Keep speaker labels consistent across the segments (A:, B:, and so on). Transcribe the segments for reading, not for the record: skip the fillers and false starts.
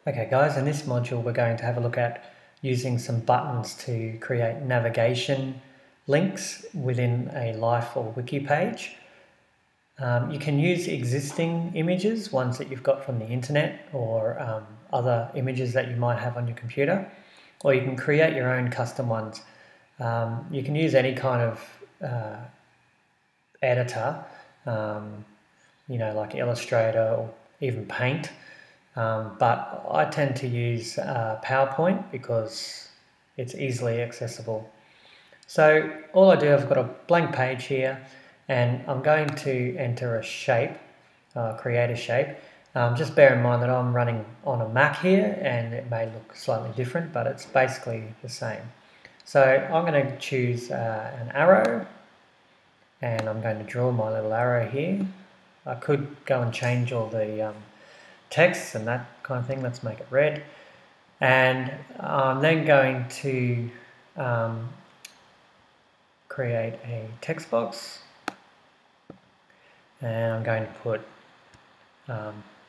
A: Okay guys, in this module we're going to have a look at using some buttons to create navigation links within a Life or Wiki page. You can use existing images, ones that you've got from the internet or other images that you might have on your computer, or you can create your own custom ones. You can use any kind of editor, like Illustrator or even Paint. But I tend to use PowerPoint because it's easily accessible. So all I do, I've got a blank page here and I'm going to enter a shape, create a shape. Just bear in mind that I'm running on a Mac here and it may look slightly different, but it's basically the same. So I'm going to choose an arrow and I'm going to draw my little arrow here. I could go and change all the text and that kind of thing. Let's make it red. And I'm then going to create a text box. And I'm going to put,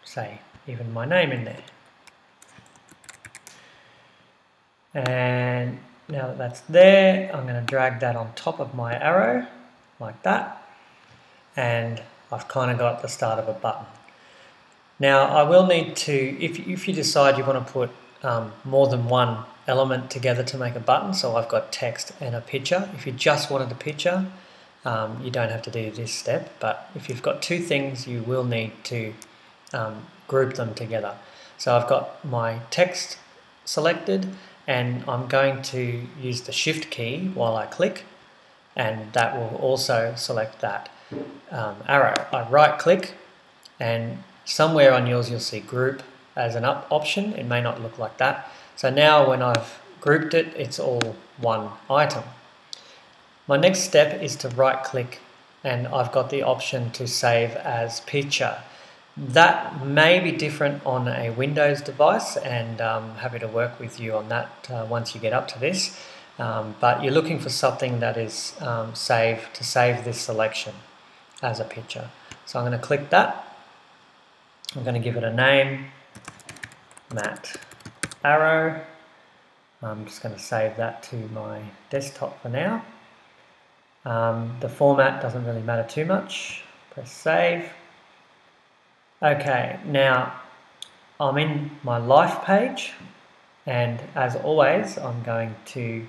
A: say, even my name in there. And now that that's there, I'm going to drag that on top of my arrow, like that. And I've kind of got the start of a button. Now I will need to, if you decide you want to put more than one element together to make a button, so I've got text and a picture. If you just wanted a picture, you don't have to do this step, but if you've got two things, you will need to group them together. So I've got my text selected and I'm going to use the Shift key while I click, and that will also select that arrow. I right click and somewhere on yours you'll see group as an option. It may not look like that. So now when I've grouped it, it's all one item. My next step is to right click and I've got the option to save as picture. That may be different on a Windows device, and I'm happy to work with you on that once you get up to this. But you're looking for something that is to save this selection as a picture. So I'm going to click that. I'm going to give it a name, Matt Arrow. I'm just going to save that to my desktop for now. The format doesn't really matter too much. Press save. Okay, now I'm in my Life page, and as always I'm going to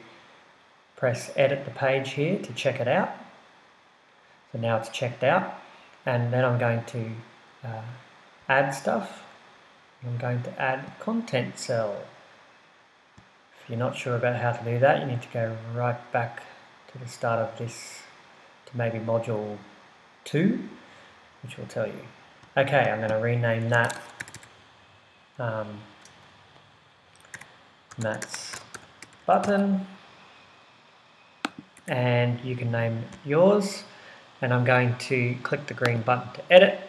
A: press edit the page here to check it out. So now it's checked out, and then I'm going to add stuff. I'm going to add content cell. If you're not sure about how to do that, you need to go right back to the start of this, to maybe module 2, which will tell you. Okay, I'm going to rename that Matt's button, and you can name yours, and I'm going to click the green button to edit.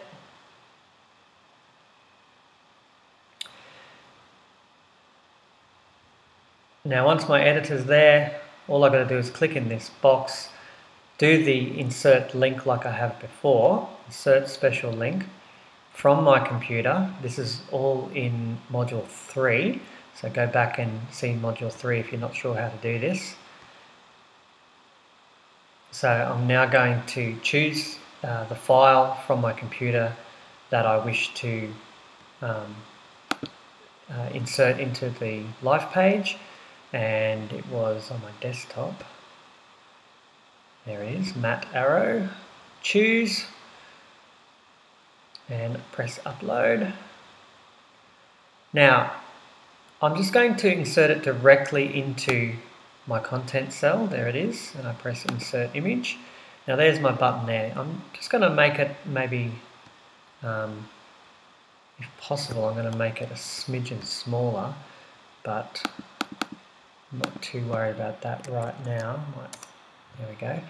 A: Now once my editor's there, all I've got to do is click in this box, do the insert link like I have before, insert special link from my computer. This is all in module 3, so go back and see module 3 if you're not sure how to do this. So I'm now going to choose the file from my computer that I wish to insert into the Life page, and it was on my desktop. There it is, Matt Arrow. Choose and press upload. Now I'm just going to insert it directly into my content cell. There it is, and I press insert image. Now there's my button there. I'm just going to make it maybe, if possible, I'm going to make it a smidgen smaller, but I'm not too worried about that right now. There we go.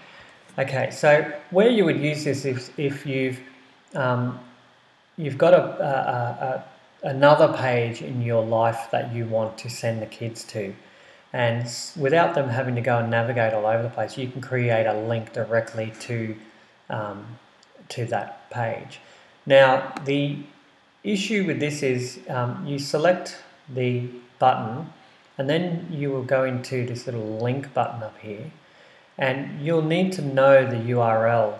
A: Okay, so where you would use this if you've got another page in your Life that you want to send the kids to, and without them having to go and navigate all over the place, you can create a link directly to that page. Now the issue with this is you select the button, and then you will go into this little link button up here, and you'll need to know the URL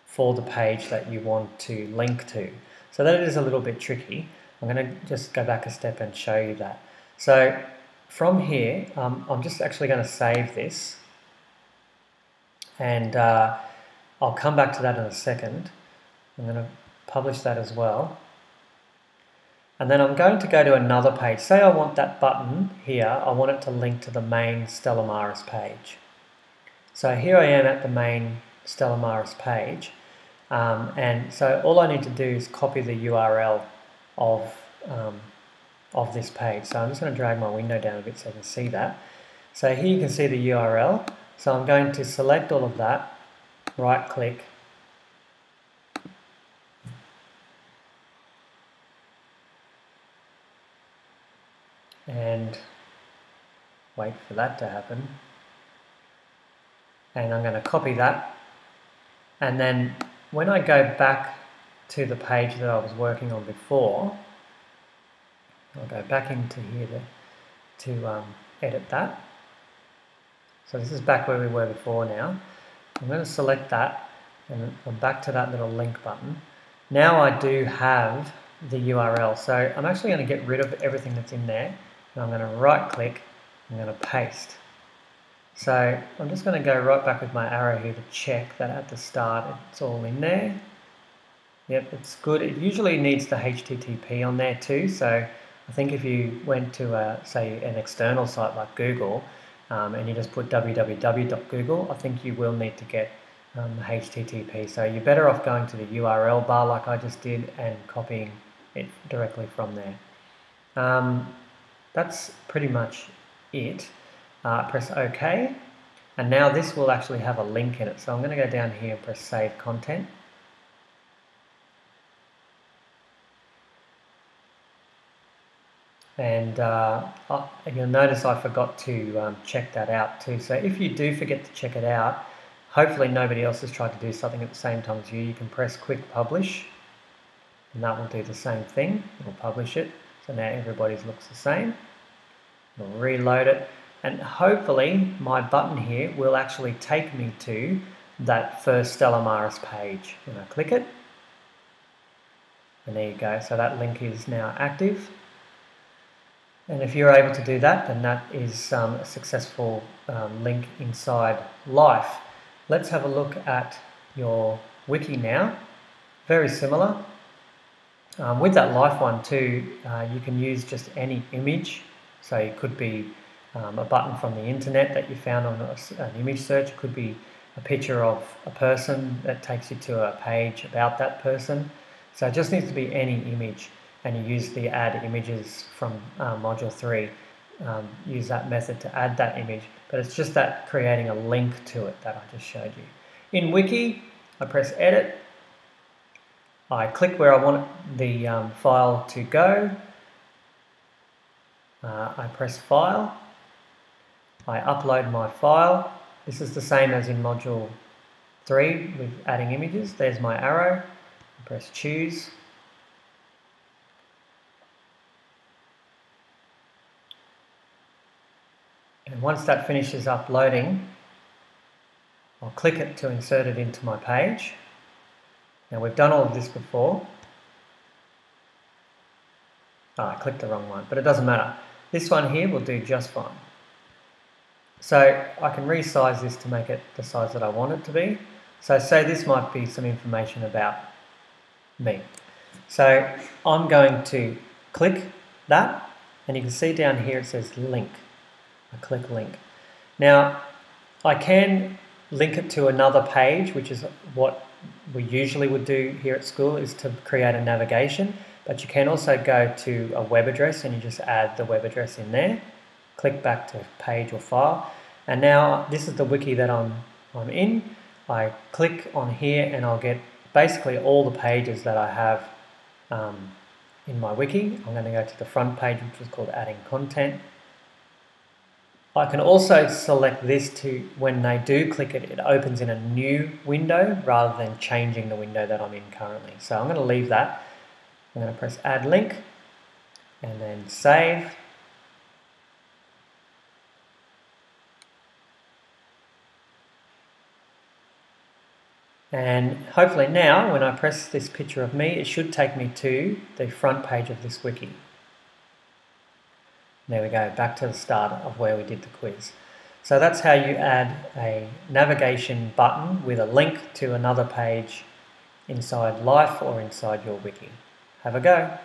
A: for the page that you want to link to. So that is a little bit tricky. I'm going to just go back a step and show you that. So from here, I'm just actually going to save this, and I'll come back to that in a second. I'm going to publish that as well. And then I'm going to go to another page. Say I want that button here, I want it to link to the main Stella Maris page. So here I am at the main Stella Maris page. And so all I need to do is copy the URL of this page. So I'm just going to drag my window down a bit so you can see that. So here you can see the URL. So I'm going to select all of that, right click, and wait for that to happen. And I'm going to copy that. And then when I go back to the page that I was working on before, I'll go back into here to edit that. So this is back where we were before now. I'm going to select that and I'm back to that little link button. Now I do have the URL. So I'm actually going to get rid of everything that's in there, and I'm going to right click, I'm going to paste. So I'm just going to go right back with my arrow here to check that at the start it's all in there. Yep, it's good. It usually needs the HTTP on there too. So I think if you went to say an external site like Google and you just put www.google, I think you will need to get HTTP. So you're better off going to the URL bar like I just did and copying it directly from there. That's pretty much it. Press OK, and now this will actually have a link in it. So I'm going to go down here and press Save Content. And you'll notice I forgot to check that out too. So if you do forget to check it out, hopefully nobody else has tried to do something at the same time as you. You can press Quick Publish, and that will do the same thing. It'll publish it. So now everybody's looks the same. We'll reload it. And hopefully my button here will actually take me to that first Stella Maris page. And I click it, and there you go. So that link is now active. And if you're able to do that, then that is a successful link inside Life. Let's have a look at your wiki now. Very similar. With that Life one too, you can use just any image. So it could be a button from the internet that you found on an image search. It could be a picture of a person that takes you to a page about that person. So it just needs to be any image, and you use the add images from module 3. Use that method to add that image, but it's just that creating a link to it that I just showed you. In Wiki, I press edit, I click where I want the file to go, I press file, I upload my file. This is the same as in module 3 with adding images. There's my arrow, I press choose. And once that finishes uploading, I'll click it to insert it into my page. Now we've done all of this before. Oh, I clicked the wrong one, but it doesn't matter. This one here will do just fine. So I can resize this to make it the size that I want it to be. So say this might be some information about me. So I'm going to click that, and you can see down here it says link. I click link. Now I can link it to another page, which is what we usually would do here at school, is to create a navigation, but you can also go to a web address and you just add the web address in there, click back to page or file, and now this is the wiki that I'm in. I click on here and I'll get basically all the pages that I have in my wiki. I'm going to go to the front page, which is called adding content. I can also select this to, when they do click it, it opens in a new window rather than changing the window that I'm in currently. So I'm going to leave that. I'm going to press add link. and then save. And hopefully now, when I press this picture of me, it should take me to the front page of this wiki. There we go, back to the start of where we did the quiz. So that's how you add a navigation button with a link to another page inside Life or inside your wiki. Have a go.